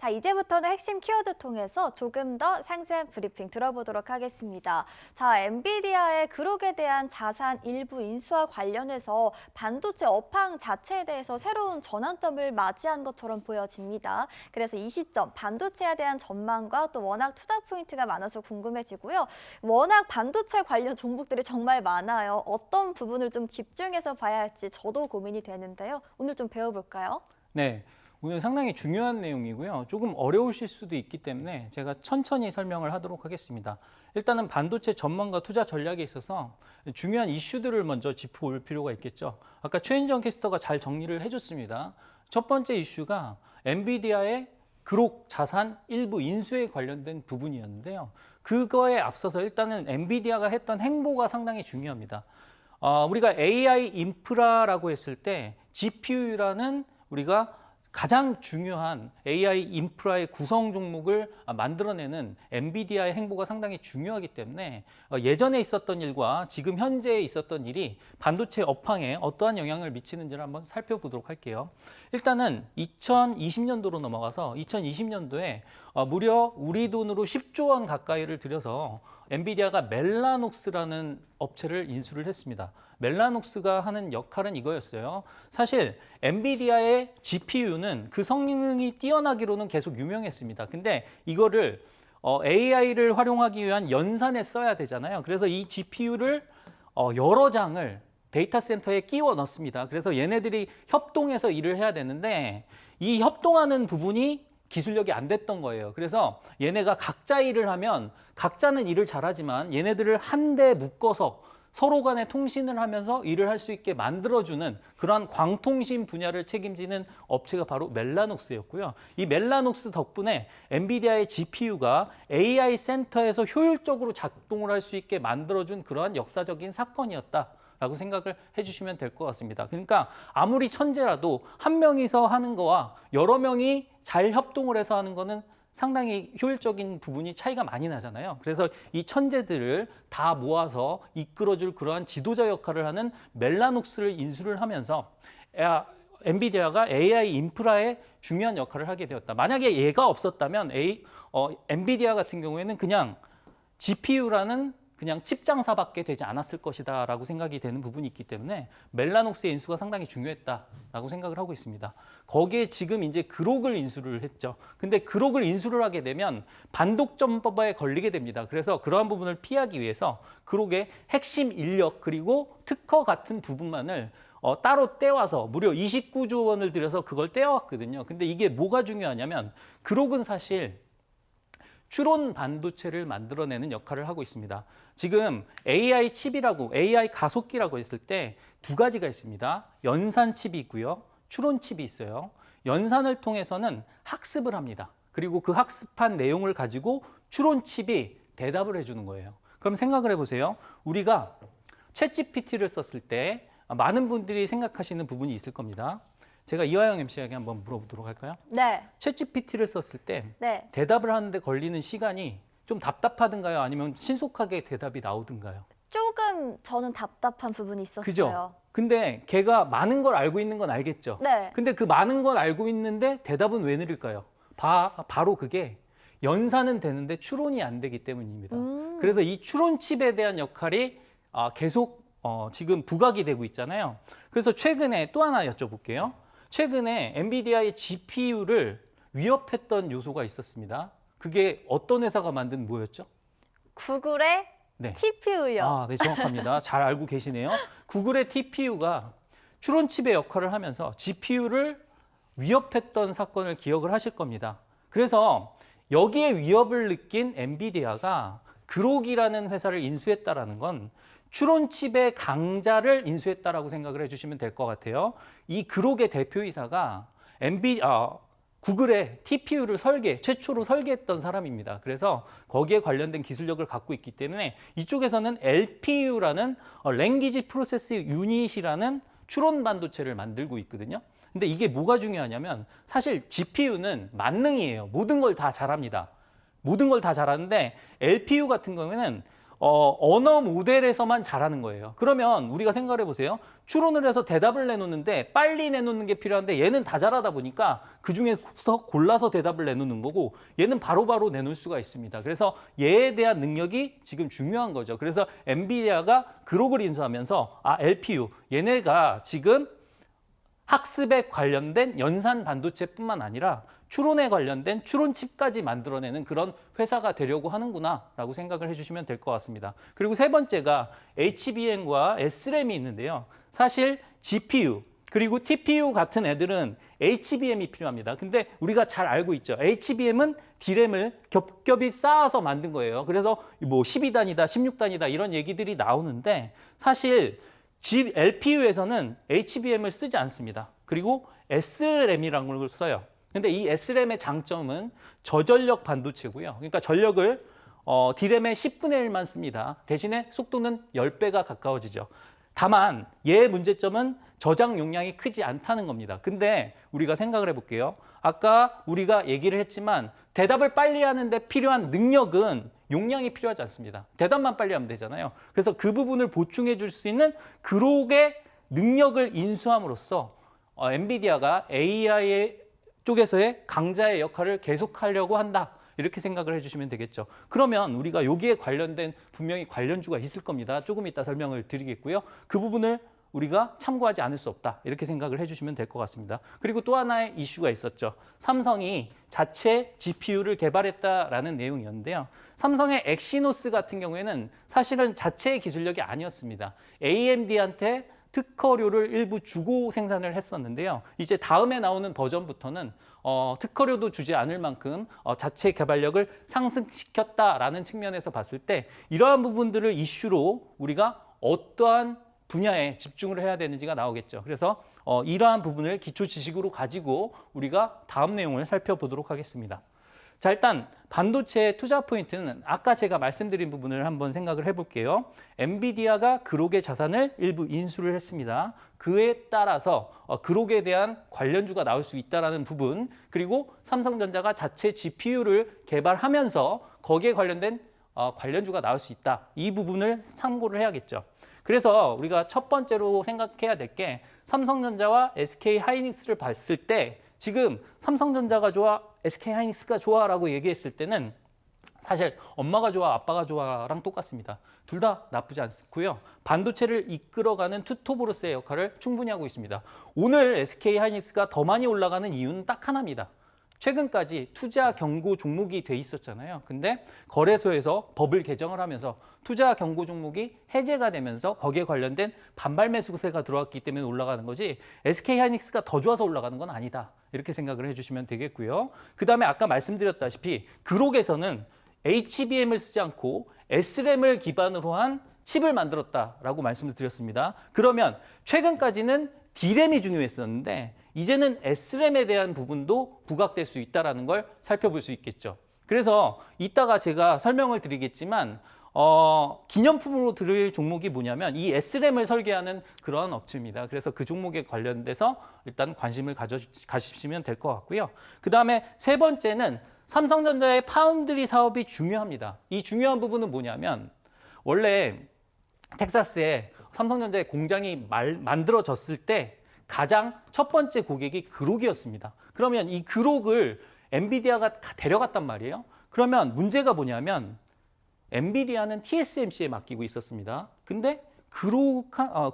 자, 이제부터는 핵심 키워드 통해서 조금 더 상세한 브리핑 들어보도록 하겠습니다. 자, 엔비디아의 그록에 대한 자산 일부 인수와 관련해서 반도체 업황 자체에 대해서 새로운 전환점을 맞이한 것처럼 보여집니다. 그래서 이 시점 반도체에 대한 전망과 또 워낙 투자 포인트가 많아서 궁금해지고요. 워낙 반도체 관련 종목들이 정말 많아요. 어떤 부분을 좀 집중해서 봐야 할지 저도 고민이 되는데요. 오늘 좀 배워볼까요? 네, 오늘 상당히 중요한 내용이고요. 조금 어려우실 수도 있기 때문에 제가 천천히 설명을 하도록 하겠습니다. 일단은 반도체 전망과 투자 전략에 있어서 중요한 이슈들을 먼저 짚어볼 필요가 있겠죠. 아까 최인정 캐스터가 잘 정리를 해줬습니다. 첫 번째 이슈가 엔비디아의 그록 자산 일부 인수에 관련된 부분이었는데요. 그거에 앞서서 일단은 엔비디아가 했던 행보가 상당히 중요합니다. 우리가 AI 인프라라고 했을 때 GPU라는 우리가 가장 중요한 AI 인프라의 구성 종목을 만들어내는 엔비디아의 행보가 상당히 중요하기 때문에 예전에 있었던 일과 지금 현재에 있었던 일이 반도체 업황에 어떠한 영향을 미치는지를 한번 살펴보도록 할게요. 일단은 2020년도로 넘어가서 2020년도에 무려 우리 돈으로 10조 원 가까이를 들여서 엔비디아가 멜라녹스라는 업체를 인수를 했습니다. 멜라녹스가 하는 역할은 이거였어요. 사실 엔비디아의 GPU는 그 성능이 뛰어나기로는 계속 유명했습니다. 근데 이거를 AI를 활용하기 위한 연산에 써야 되잖아요. 그래서 이 GPU를 여러 장을 데이터 센터에 끼워 넣습니다. 그래서 얘네들이 협동해서 일을 해야 되는데 이 협동하는 부분이 기술력이 안 됐던 거예요. 그래서 얘네가 각자 일을 하면 각자는 일을 잘하지만 얘네들을 한데 묶어서 서로 간에 통신을 하면서 일을 할 수 있게 만들어주는 그러한 광통신 분야를 책임지는 업체가 바로 멜라녹스였고요. 이 멜라녹스 덕분에 엔비디아의 GPU가 AI 센터에서 효율적으로 작동을 할 수 있게 만들어준 그러한 역사적인 사건이었다라고 생각을 해주시면 될 것 같습니다. 그러니까 아무리 천재라도 한 명이서 하는 거와 여러 명이 잘 협동을 해서 하는 거는 상당히 효율적인 부분이 차이가 많이 나잖아요. 그래서 이 천재들을 다 모아서 이끌어줄 그러한 지도자 역할을 하는 멜라녹스를 인수를 하면서 엔비디아가 AI 인프라에 중요한 역할을 하게 되었다. 만약에 얘가 없었다면 엔비디아 같은 경우에는 그냥 GPU라는 그냥 칩 장사밖에 되지 않았을 것이다 라고 생각이 되는 부분이 있기 때문에 멜라녹스의 인수가 상당히 중요했다라고 생각을 하고 있습니다. 거기에 지금 이제 그록을 인수를 했죠. 근데 그록을 인수를 하게 되면 반독점법에 걸리게 됩니다. 그래서 그러한 부분을 피하기 위해서 그록의 핵심 인력 그리고 특허 같은 부분만을 따로 떼와서 무려 29조 원을 들여서 그걸 떼어왔거든요. 근데 이게 뭐가 중요하냐면 그록은 사실 추론 반도체를 만들어내는 역할을 하고 있습니다. 지금 AI 칩이라고, AI 가속기라고 했을 때 두 가지가 있습니다. 연산 칩이 있고요. 추론 칩이 있어요. 연산을 통해서는 학습을 합니다. 그리고 그 학습한 내용을 가지고 추론 칩이 대답을 해주는 거예요. 그럼 생각을 해보세요. 우리가 챗GPT를 썼을 때 많은 분들이 생각하시는 부분이 있을 겁니다. 제가 이화영 MC에게 한번 물어보도록 할까요? 네. 챗GPT를 썼을 때 네. 대답을 하는데 걸리는 시간이 좀 답답하든가요? 아니면 신속하게 대답이 나오든가요? 조금 저는 답답한 부분이 있었어요. 그죠? 근데 걔가 많은 걸 알고 있는 건 알겠죠? 네. 근데 그 많은 걸 알고 있는데 대답은 왜 느릴까요? 바로 그게 연산은 되는데 추론이 안 되기 때문입니다. 그래서 이 추론 칩에 대한 역할이 계속 지금 부각이 되고 있잖아요. 그래서 최근에 또 하나 여쭤볼게요. 최근에 엔비디아의 GPU를 위협했던 요소가 있었습니다. 그게 어떤 회사가 만든 뭐였죠? 구글의 네. TPU요. 네, 정확합니다. 잘 알고 계시네요. 구글의 TPU가 추론칩의 역할을 하면서 GPU를 위협했던 사건을 기억을 하실 겁니다. 그래서 여기에 위협을 느낀 엔비디아가 그록이라는 회사를 인수했다라는 건 추론칩의 강자를 인수했다라고 생각을 해주시면 될 것 같아요. 이 그록의 대표이사가 구글의 TPU를 최초로 설계했던 사람입니다. 그래서 거기에 관련된 기술력을 갖고 있기 때문에 이쪽에서는 LPU라는 Language Process Unit이라는 추론 반도체를 만들고 있거든요. 근데 이게 뭐가 중요하냐면 사실 GPU는 만능이에요. 모든 걸 다 잘합니다. 모든 걸 다 잘하는데 LPU 같은 경우에는 언어 모델에서만 잘하는 거예요. 그러면 우리가 생각해 보세요. 추론을 해서 대답을 내놓는데 빨리 내놓는 게 필요한데 얘는 다 잘하다 보니까 그중에서 골라서 대답을 내놓는 거고 얘는 바로바로 내놓을 수가 있습니다. 그래서 얘에 대한 능력이 지금 중요한 거죠. 그래서 엔비디아가 그룹을 인수하면서 LPU 얘네가 지금 학습에 관련된 연산 반도체뿐만 아니라 추론에 관련된 추론칩까지 만들어내는 그런 회사가 되려고 하는구나라고 생각을 해주시면 될 것 같습니다. 그리고 세 번째가 HBM과 SRAM이 있는데요. 사실 GPU 그리고 TPU 같은 애들은 HBM이 필요합니다. 근데 우리가 잘 알고 있죠. HBM은 D램을 겹겹이 쌓아서 만든 거예요. 그래서 뭐 12단이다, 16단이다 이런 얘기들이 나오는데 사실 LPU에서는 HBM을 쓰지 않습니다. 그리고 SRAM이라는 걸 써요. 근데 이 SRAM의 장점은 저전력 반도체고요. 그러니까 전력을 D램의 10분의 1만 씁니다. 대신에 속도는 10배가 가까워지죠. 다만 얘의 문제점은 저장 용량이 크지 않다는 겁니다. 근데 우리가 생각을 해볼게요. 아까 우리가 얘기를 했지만 대답을 빨리 하는데 필요한 능력은 용량이 필요하지 않습니다. 대답만 빨리 하면 되잖아요. 그래서 그 부분을 보충해 줄 수 있는 그룹의 능력을 인수함으로써 엔비디아가 AI 쪽에서의 강자의 역할을 계속하려고 한다. 이렇게 생각을 해주시면 되겠죠. 그러면 우리가 여기에 관련된 분명히 관련주가 있을 겁니다. 조금 이따 설명을 드리겠고요. 그 부분을 우리가 참고하지 않을 수 없다. 이렇게 생각을 해주시면 될 것 같습니다. 그리고 또 하나의 이슈가 있었죠. 삼성이 자체 GPU를 개발했다라는 내용이었는데요. 삼성의 엑시노스 같은 경우에는 사실은 자체의 기술력이 아니었습니다. AMD한테 특허료를 일부 주고 생산을 했었는데요. 이제 다음에 나오는 버전부터는 특허료도 주지 않을 만큼 자체 개발력을 상승시켰다라는 측면에서 봤을 때 이러한 부분들을 이슈로 우리가 어떠한 분야에 집중을 해야 되는지가 나오겠죠. 그래서 이러한 부분을 기초 지식으로 가지고 우리가 다음 내용을 살펴보도록 하겠습니다. 자, 일단 반도체 투자 포인트는 아까 제가 말씀드린 부분을 한번 생각을 해볼게요. 엔비디아가 그록의 자산을 일부 인수를 했습니다. 그에 따라서 그록에 대한 관련주가 나올 수 있다는 부분, 그리고 삼성전자가 자체 GPU를 개발하면서 거기에 관련된 관련주가 나올 수 있다. 이 부분을 참고를 해야겠죠. 그래서 우리가 첫 번째로 생각해야 될 게 삼성전자와 SK하이닉스를 봤을 때 지금 삼성전자가 좋아, SK하이닉스가 좋아라고 얘기했을 때는 사실 엄마가 좋아, 아빠가 좋아랑 똑같습니다. 둘 다 나쁘지 않고요. 반도체를 이끌어가는 투톱으로서의 역할을 충분히 하고 있습니다. 오늘 SK하이닉스가 더 많이 올라가는 이유는 딱 하나입니다. 최근까지 투자 경고 종목이 돼 있었잖아요. 근데 거래소에서 법을 개정을 하면서 투자 경고 종목이 해제가 되면서 거기에 관련된 반발 매수세가 들어왔기 때문에 올라가는 거지 SK하이닉스가 더 좋아서 올라가는 건 아니다. 이렇게 생각을 해주시면 되겠고요. 그 다음에 아까 말씀드렸다시피 그록에서는 HBM을 쓰지 않고 SRAM을 기반으로 한 칩을 만들었다라고 말씀을 드렸습니다. 그러면 최근까지는 D램이 중요했었는데 이제는 SRAM에 대한 부분도 부각될 수 있다는 걸 살펴볼 수 있겠죠. 그래서 이따가 제가 설명을 드리겠지만 기념품으로 드릴 종목이 뭐냐면 이 SRAM을 설계하는 그러한 업체입니다. 그래서 그 종목에 관련돼서 일단 관심을 가지시면 될 것 같고요. 그 다음에 세 번째는 삼성전자의 파운드리 사업이 중요합니다. 이 중요한 부분은 뭐냐면 원래 텍사스에 삼성전자의 공장이 만들어졌을 때 가장 첫 번째 고객이 그록이었습니다. 그러면 이 그록을 엔비디아가 데려갔단 말이에요. 그러면 문제가 뭐냐면 엔비디아는 TSMC에 맡기고 있었습니다. 근데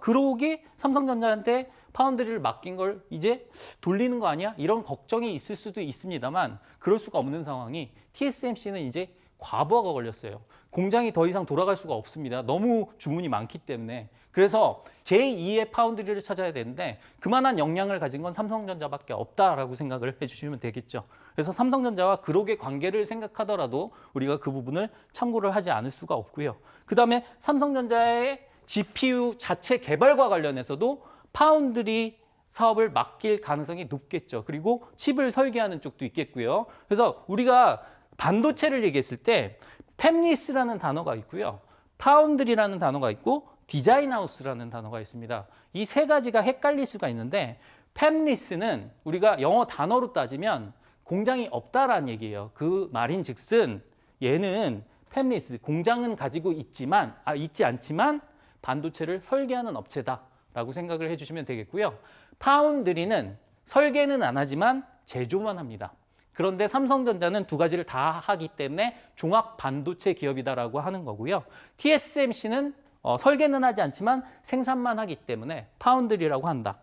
그록이 삼성전자한테 파운드리를 맡긴 걸 이제 돌리는 거 아니야? 이런 걱정이 있을 수도 있습니다만 그럴 수가 없는 상황이 TSMC는 이제 과부하가 걸렸어요. 공장이 더 이상 돌아갈 수가 없습니다. 너무 주문이 많기 때문에. 그래서 제2의 파운드리를 찾아야 되는데 그만한 역량을 가진 건 삼성전자밖에 없다라고 생각을 해주시면 되겠죠. 그래서 삼성전자와 그록의 관계를 생각하더라도 우리가 그 부분을 참고를 하지 않을 수가 없고요. 그 다음에 삼성전자의 GPU 자체 개발과 관련해서도 파운드리 사업을 맡길 가능성이 높겠죠. 그리고 칩을 설계하는 쪽도 있겠고요. 그래서 우리가 반도체를 얘기했을 때 팹리스라는 단어가 있고요. 파운드리라는 단어가 있고 디자인하우스라는 단어가 있습니다. 이 세 가지가 헷갈릴 수가 있는데 팹리스는 우리가 영어 단어로 따지면 공장이 없다라는 얘기예요. 그 말인 즉슨 얘는 팹리스, 공장은 가지고 있지 않지만 반도체를 설계하는 업체다라고 생각을 해주시면 되겠고요. 파운드리는 설계는 안 하지만 제조만 합니다. 그런데 삼성전자는 두 가지를 다 하기 때문에 종합 반도체 기업이다라고 하는 거고요. TSMC는 설계는 하지 않지만 생산만 하기 때문에 파운드리라고 한다.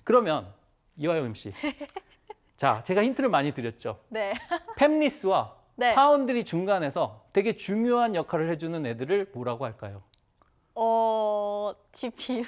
그러면 이화영 MC, 자, 제가 힌트를 많이 드렸죠. 네. 팹리스와 네. 파운드리 중간에서 되게 중요한 역할을 해주는 애들을 뭐라고 할까요? GPU.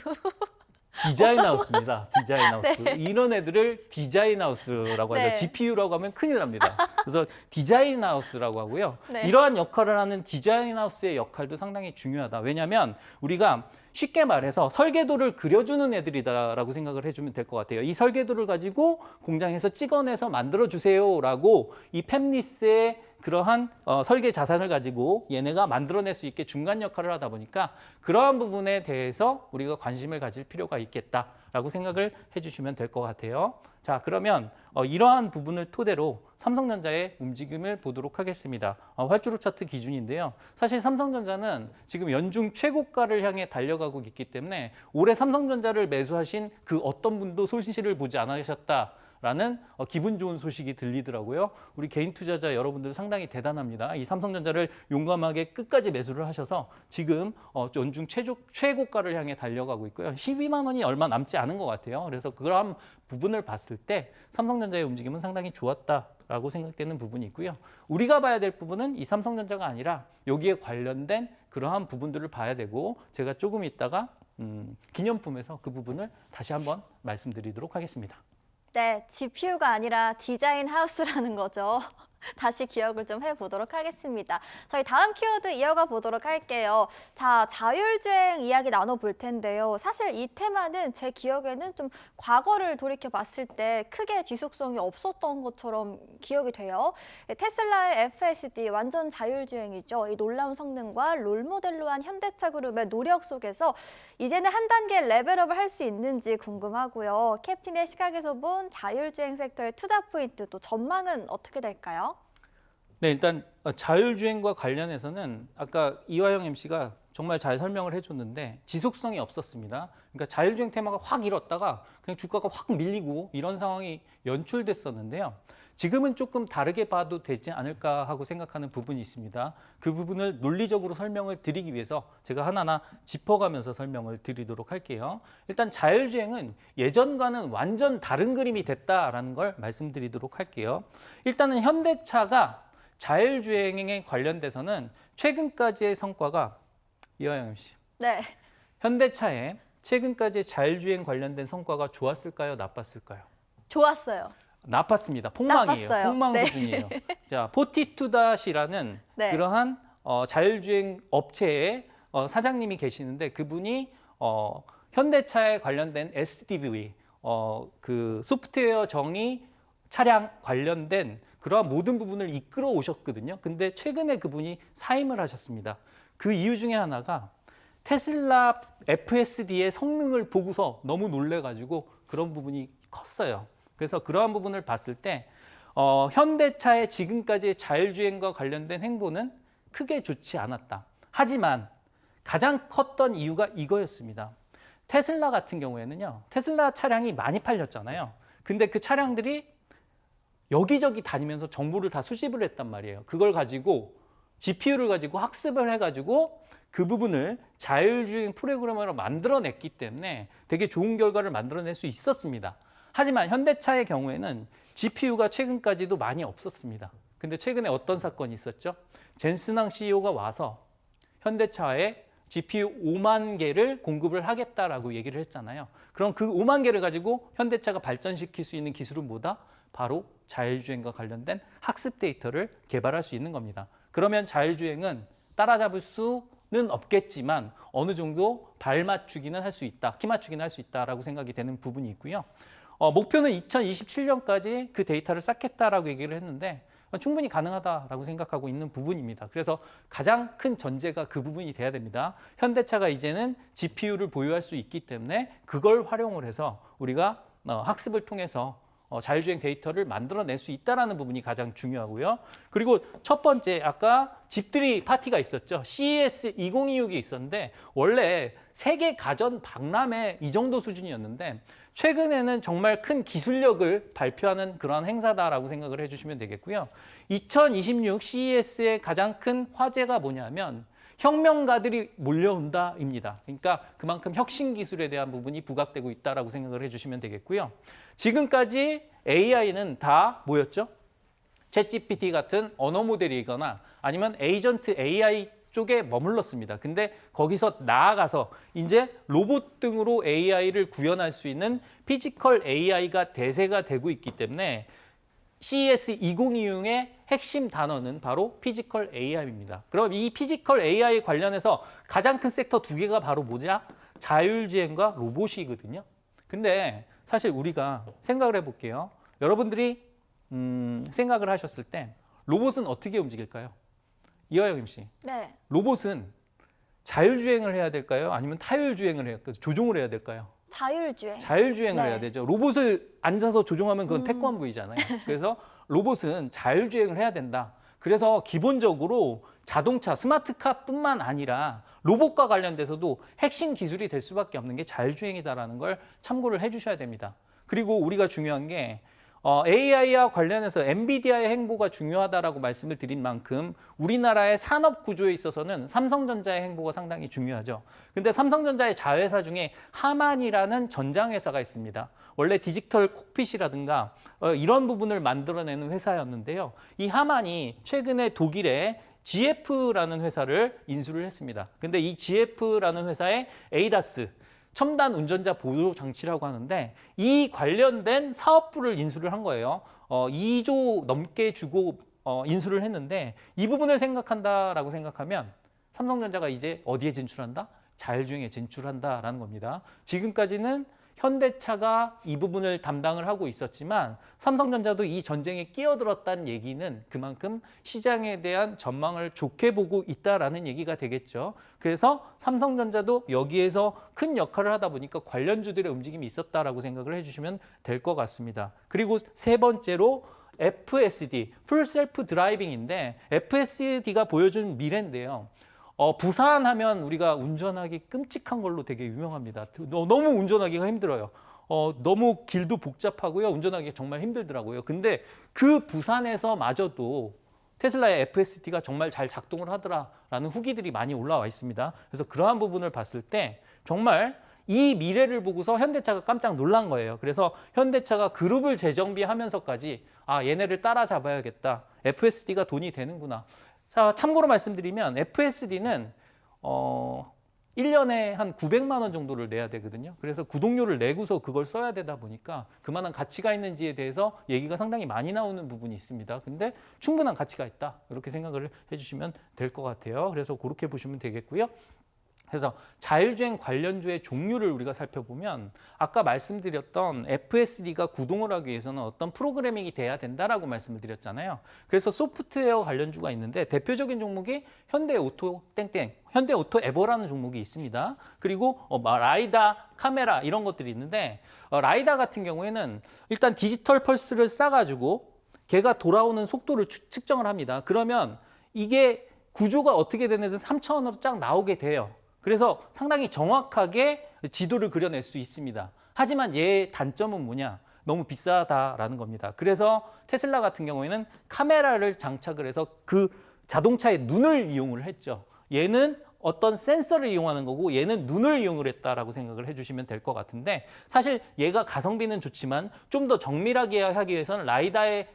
디자인 하우스입니다. 디자인 하우스. 네. 이런 애들을 디자인 하우스라고 하죠. 네. GPU라고 하면 큰일 납니다. 그래서 디자인 하우스라고 하고요. 네. 이러한 역할을 하는 디자인 하우스의 역할도 상당히 중요하다. 왜냐하면 우리가 쉽게 말해서 설계도를 그려주는 애들이다라고 생각을 해주면 될 것 같아요. 이 설계도를 가지고 공장에서 찍어내서 만들어주세요라고 이 팹리스의 그러한 설계 자산을 가지고 얘네가 만들어낼 수 있게 중간 역할을 하다 보니까 그러한 부분에 대해서 우리가 관심을 가질 필요가 있겠다라고 생각을 해주시면 될 것 같아요. 자, 그러면 이러한 부분을 토대로 삼성전자의 움직임을 보도록 하겠습니다. 활주로 차트 기준인데요. 사실 삼성전자는 지금 연중 최고가를 향해 달려가고 있기 때문에 올해 삼성전자를 매수하신 그 어떤 분도 손실을 보지 않으셨다. 라는 기분 좋은 소식이 들리더라고요. 우리 개인 투자자 여러분들 상당히 대단합니다. 이 삼성전자를 용감하게 끝까지 매수를 하셔서 지금 연중 최고가를 향해 달려가고 있고요. 12만 원이 얼마 남지 않은 것 같아요. 그래서 그러한 부분을 봤을 때 삼성전자의 움직임은 상당히 좋았다라고 생각되는 부분이 있고요. 우리가 봐야 될 부분은 이 삼성전자가 아니라 여기에 관련된 그러한 부분들을 봐야 되고 제가 조금 있다가 기념품에서 그 부분을 다시 한번 말씀드리도록 하겠습니다. 네, GPU가 아니라 디자인 하우스라는 거죠. 다시 기억을 좀 해보도록 하겠습니다. 저희 다음 키워드 이어가 보도록 할게요. 자, 자율주행 이야기 나눠볼 텐데요. 사실 이 테마는 제 기억에는 좀 과거를 돌이켜 봤을 때 크게 지속성이 없었던 것처럼 기억이 돼요. 테슬라의 FSD 완전 자율주행이죠. 이 놀라운 성능과 롤모델로 한 현대차 그룹의 노력 속에서 이제는 한 단계 레벨업을 할 수 있는지 궁금하고요. 캡틴의 시각에서 본 자율주행 섹터의 투자 포인트 또 전망은 어떻게 될까요? 네, 일단 자율주행과 관련해서는 아까 이화영 MC가 정말 잘 설명을 해줬는데 지속성이 없었습니다. 그러니까 자율주행 테마가 확 일었다가 그냥 주가가 확 밀리고 이런 상황이 연출됐었는데요. 지금은 조금 다르게 봐도 되지 않을까 하고 생각하는 부분이 있습니다. 그 부분을 논리적으로 설명을 드리기 위해서 제가 하나하나 짚어가면서 설명을 드리도록 할게요. 일단 자율주행은 예전과는 완전 다른 그림이 됐다라는 걸 말씀드리도록 할게요. 일단은 현대차가 자율주행에 관련돼서는 최근까지의 성과가 이화영 씨, 네. 현대차의 최근까지 자율주행 관련된 성과가 좋았을까요? 나빴을까요? 좋았어요. 나빴습니다. 폭망이에요. 나빴어요. 폭망 네. 수준이에요. 자, 포티투닷이라는 네. 그러한 자율주행 업체의 사장님이 계시는데 그분이 현대차에 관련된 SDV, 그 소프트웨어 정의 차량 관련된 그러한 모든 부분을 이끌어 오셨거든요. 근데 최근에 그분이 사임을 하셨습니다. 그 이유 중에 하나가 테슬라 FSD의 성능을 보고서 너무 놀래가지고 그런 부분이 컸어요. 그래서 그러한 부분을 봤을 때 현대차의 지금까지의 자율주행과 관련된 행보는 크게 좋지 않았다. 하지만 가장 컸던 이유가 이거였습니다. 테슬라 같은 경우에는요. 테슬라 차량이 많이 팔렸잖아요. 근데 그 차량들이 여기저기 다니면서 정보를 다 수집을 했단 말이에요. 그걸 가지고 GPU를 가지고 학습을 해가지고 그 부분을 자율주행 프로그래머로 만들어냈기 때문에 되게 좋은 결과를 만들어낼 수 있었습니다. 하지만 현대차의 경우에는 GPU가 최근까지도 많이 없었습니다. 근데 최근에 어떤 사건이 있었죠? 젠슨왕 CEO가 와서 현대차에 GPU 5만 개를 공급을 하겠다라고 얘기를 했잖아요. 그럼 그 5만 개를 가지고 현대차가 발전시킬 수 있는 기술은 뭐다? 바로 자율주행과 관련된 학습 데이터를 개발할 수 있는 겁니다. 그러면 자율주행은 따라잡을 수는 없겠지만 어느 정도 발 맞추기는 할 수 있다, 키 맞추기는 할 수 있다라고 생각이 되는 부분이 있고요. 목표는 2027년까지 그 데이터를 쌓겠다라고 얘기를 했는데 충분히 가능하다라고 생각하고 있는 부분입니다. 그래서 가장 큰 전제가 그 부분이 돼야 됩니다. 현대차가 이제는 GPU를 보유할 수 있기 때문에 그걸 활용을 해서 우리가 학습을 통해서 자율주행 데이터를 만들어낼 수 있다는 부분이 가장 중요하고요. 그리고 첫 번째 아까 집들이 파티가 있었죠. CES 2026이 있었는데 원래 세계 가전 박람회 이 정도 수준이었는데 최근에는 정말 큰 기술력을 발표하는 그런 행사다라고 생각을 해주시면 되겠고요. 2026 CES의 가장 큰 화제가 뭐냐면 혁명가들이 몰려온다입니다. 그러니까 그만큼 혁신 기술에 대한 부분이 부각되고 있다라고 생각을 해주시면 되겠고요. 지금까지 AI는 다 뭐였죠? 챗GPT 같은 언어 모델이거나 아니면 에이전트 AI 쪽에 머물렀습니다. 근데 거기서 나아가서 이제 로봇 등으로 AI를 구현할 수 있는 피지컬 AI가 대세가 되고 있기 때문에 CES 2026의 핵심 단어는 바로 피지컬 AI입니다. 그럼 이 피지컬 AI 관련해서 가장 큰 섹터 두 개가 바로 뭐냐? 자율주행과 로봇이거든요. 근데 사실 우리가 생각을 해볼게요. 여러분들이 생각을 하셨을 때 로봇은 어떻게 움직일까요? 이화영 MC. 네. 로봇은 자율주행을 해야 될까요? 아니면 타율주행을 해야 될까요? 조종을 해야 될까요? 자율주행. 자율주행을 네. 해야 되죠. 로봇을 앉아서 조종하면 그건 태권브이잖아요. 그래서 로봇은 자율주행을 해야 된다. 그래서 기본적으로 자동차, 스마트카뿐만 아니라 로봇과 관련돼서도 핵심 기술이 될 수밖에 없는 게 자율주행이다라는 걸 참고를 해주셔야 됩니다. 그리고 우리가 중요한 게 AI와 관련해서 엔비디아의 행보가 중요하다라고 말씀을 드린 만큼 우리나라의 산업 구조에 있어서는 삼성전자의 행보가 상당히 중요하죠. 근데 삼성전자의 자회사 중에 하만이라는 전장회사가 있습니다. 원래 디지털 콕핏이라든가 이런 부분을 만들어내는 회사였는데요. 이 하만이 최근에 독일의 GF라는 회사를 인수를 했습니다. 근데 이 GF라는 회사의 ADAS 첨단 운전자 보조 장치라고 하는데 이 관련된 사업부를 인수를 한 거예요. 2조 넘게 주고 인수를 했는데 이 부분을 생각한다라고 생각하면 삼성전자가 이제 어디에 진출한다? 자율주행에 진출한다라는 겁니다. 지금까지는 현대차가 이 부분을 담당을 하고 있었지만 삼성전자도 이 전쟁에 끼어들었다는 얘기는 그만큼 시장에 대한 전망을 좋게 보고 있다라는 얘기가 되겠죠. 그래서 삼성전자도 여기에서 큰 역할을 하다 보니까 관련주들의 움직임이 있었다라고 생각을 해주시면 될 것 같습니다. 그리고 세 번째로 FSD, 풀 셀프 드라이빙인데 FSD가 보여준 미래인데요. 부산하면 우리가 운전하기 끔찍한 걸로 되게 유명합니다. 너무 운전하기가 힘들어요. 너무 길도 복잡하고요. 운전하기 정말 힘들더라고요. 근데 그 부산에서 마저도 테슬라의 FSD가 정말 잘 작동을 하더라라는 후기들이 많이 올라와 있습니다. 그래서 그러한 부분을 봤을 때 정말 이 미래를 보고서 현대차가 깜짝 놀란 거예요. 그래서 현대차가 그룹을 재정비하면서까지 얘네를 따라잡아야겠다. FSD가 돈이 되는구나. 자, 참고로 말씀드리면 FSD는 1년에 한 900만 원 정도를 내야 되거든요. 그래서 구독료를 내고서 그걸 써야 되다 보니까 그만한 가치가 있는지에 대해서 얘기가 상당히 많이 나오는 부분이 있습니다. 근데 충분한 가치가 있다. 이렇게 생각을 해주시면 될 것 같아요. 그래서 그렇게 보시면 되겠고요. 그래서 자율주행 관련주의 종류를 우리가 살펴보면 아까 말씀드렸던 FSD가 구동을 하기 위해서는 어떤 프로그래밍이 돼야 된다라고 말씀을 드렸잖아요. 그래서 소프트웨어 관련주가 있는데 대표적인 종목이 현대오토 땡땡, 현대오토 에버라는 종목이 있습니다. 그리고 라이다, 카메라 이런 것들이 있는데 라이다 같은 경우에는 일단 디지털 펄스를 쏴가지고 걔가 돌아오는 속도를 측정을 합니다. 그러면 이게 구조가 어떻게 되는지 3차원으로 쫙 나오게 돼요. 그래서 상당히 정확하게 지도를 그려낼 수 있습니다. 하지만 얘의 단점은 뭐냐? 너무 비싸다라는 겁니다. 그래서 테슬라 같은 경우에는 카메라를 장착을 해서 그 자동차의 눈을 이용을 했죠. 얘는 어떤 센서를 이용하는 거고 얘는 눈을 이용을 했다라고 생각을 해주시면 될 것 같은데 사실 얘가 가성비는 좋지만 좀 더 정밀하게 하기 위해서는 라이다의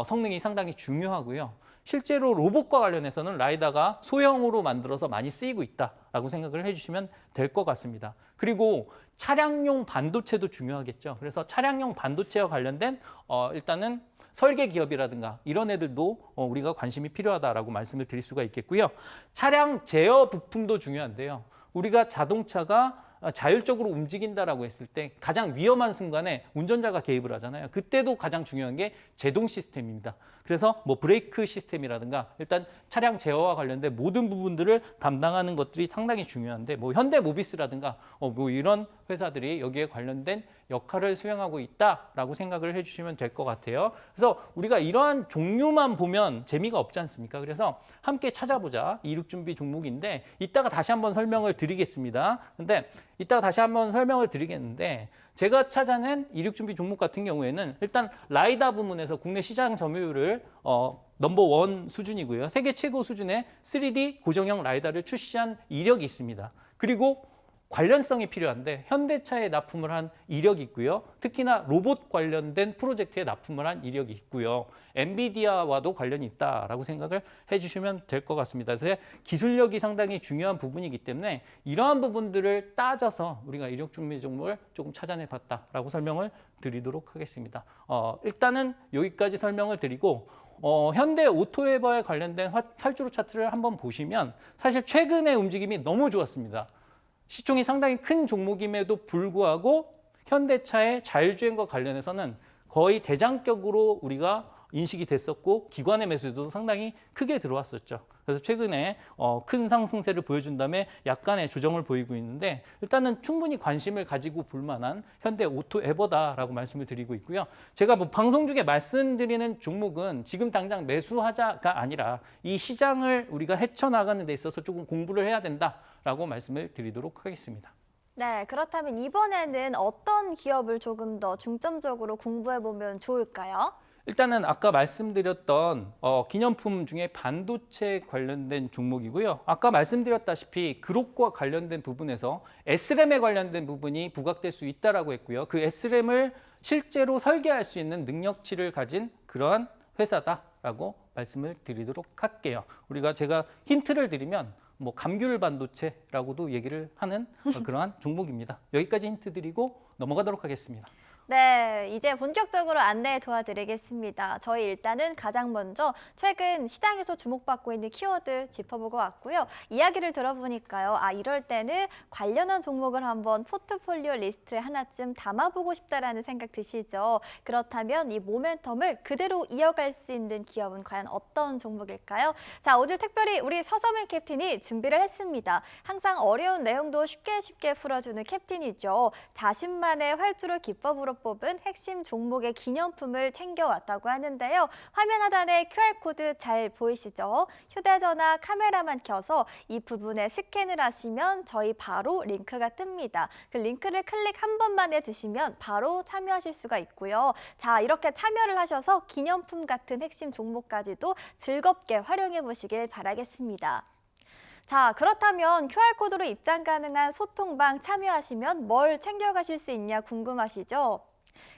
성능이 상당히 중요하고요. 실제로 로봇과 관련해서는 라이다가 소형으로 만들어서 많이 쓰이고 있다라고 생각을 해주시면 될 것 같습니다. 그리고 차량용 반도체도 중요하겠죠. 그래서 차량용 반도체와 관련된 일단은 설계 기업이라든가 이런 애들도 우리가 관심이 필요하다라고 말씀을 드릴 수가 있겠고요. 차량 제어 부품도 중요한데요. 우리가 자동차가 자율적으로 움직인다라고 했을 때 가장 위험한 순간에 운전자가 개입을 하잖아요. 그때도 가장 중요한 게 제동 시스템입니다. 그래서 뭐 브레이크 시스템이라든가 일단 차량 제어와 관련된 모든 부분들을 담당하는 것들이 상당히 중요한데 뭐 현대모비스라든가 뭐 이런 회사들이 여기에 관련된 역할을 수행하고 있다라고 생각을 해주시면 될 것 같아요. 그래서 우리가 이러한 종류만 보면 재미가 없지 않습니까? 그래서 함께 찾아보자. 이륙 준비 종목인데 이따가 다시 한번 설명을 드리겠습니다. 근데 이따가 다시 한번 설명을 드리겠는데 제가 찾아낸 이륙 준비 종목 같은 경우에는 일단 라이다 부문에서 국내 시장 점유율을 넘버 1 수준이고요. 세계 최고 수준의 3D 고정형 라이다를 출시한 이력이 있습니다. 그리고 관련성이 필요한데 현대차에 납품을 한 이력이 있고요. 특히나 로봇 관련된 프로젝트에 납품을 한 이력이 있고요. 엔비디아와도 관련이 있다라고 생각을 해주시면 될 것 같습니다. 그래서 기술력이 상당히 중요한 부분이기 때문에 이러한 부분들을 따져서 우리가 이력 준비 종목을 조금 찾아내봤다라고 설명을 드리도록 하겠습니다. 일단은 여기까지 설명을 드리고 현대 오토에버에 관련된 활주로 차트를 한번 보시면 사실 최근의 움직임이 너무 좋았습니다. 시총이 상당히 큰 종목임에도 불구하고 현대차의 자율주행과 관련해서는 거의 대장격으로 우리가 인식이 됐었고 기관의 매수도 상당히 크게 들어왔었죠. 그래서 최근에 큰 상승세를 보여준 다음에 약간의 조정을 보이고 있는데 일단은 충분히 관심을 가지고 볼 만한 현대 오토에버다라고 말씀을 드리고 있고요. 제가 뭐 방송 중에 말씀드리는 종목은 지금 당장 매수하자가 아니라 이 시장을 우리가 헤쳐나가는 데 있어서 조금 공부를 해야 된다라고 말씀을 드리도록 하겠습니다. 네, 그렇다면 이번에는 어떤 기업을 조금 더 중점적으로 공부해보면 좋을까요? 일단은 아까 말씀드렸던 기념품 중에 반도체 관련된 종목이고요. 아까 말씀드렸다시피 그룹과 관련된 부분에서 SRAM에 관련된 부분이 부각될 수 있다라고 했고요. 그 SRAM을 실제로 설계할 수 있는 능력치를 가진 그러한 회사다라고 말씀을 드리도록 할게요. 제가 힌트를 드리면 뭐 감귤 반도체라고도 얘기를 하는 그러한 종목입니다. 여기까지 힌트 드리고 넘어가도록 하겠습니다. 네, 이제 본격적으로 안내 도와드리겠습니다. 저희 일단은 가장 먼저 최근 시장에서 주목받고 있는 키워드 짚어보고 왔고요. 이야기를 들어보니까요. 이럴 때는 관련한 종목을 한번 포트폴리오 리스트에 하나쯤 담아보고 싶다라는 생각 드시죠? 그렇다면 이 모멘텀을 그대로 이어갈 수 있는 기업은 과연 어떤 종목일까요? 자, 오늘 특별히 우리 서서민 캡틴이 준비를 했습니다. 항상 어려운 내용도 쉽게 풀어주는 캡틴이죠. 자신만의 활주로 기법으로 뽑은 핵심 종목의 기념품을 챙겨왔다고 하는데요. 화면 하단에 QR코드 잘 보이시죠? 휴대전화 카메라만 켜서 이 부분에 스캔을 하시면 저희 바로 링크가 뜹니다. 그 링크를 클릭 한 번만 해주시면 바로 참여하실 수가 있고요. 자, 이렇게 참여를 하셔서 기념품 같은 핵심 종목까지도 즐겁게 활용해 보시길 바라겠습니다. 자, 그렇다면 QR코드로 입장 가능한 소통방 참여하시면 뭘 챙겨가실 수 있냐 궁금하시죠?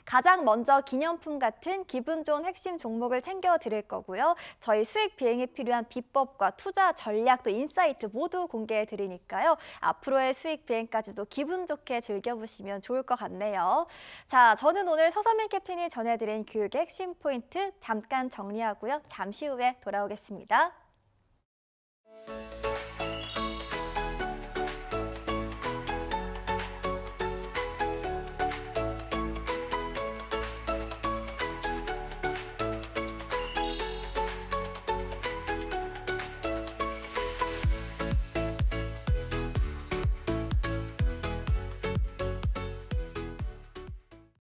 가장 먼저 기념품 같은 기분 좋은 핵심 종목을 챙겨 드릴 거고요. 저희 수익 비행에 필요한 비법과 투자 전략 또 인사이트 모두 공개해 드리니까요. 앞으로의 수익 비행까지도 기분 좋게 즐겨보시면 좋을 것 같네요. 자, 저는 오늘 서서민 캡틴이 전해드린 교육의 핵심 포인트 잠깐 정리하고요. 잠시 후에 돌아오겠습니다.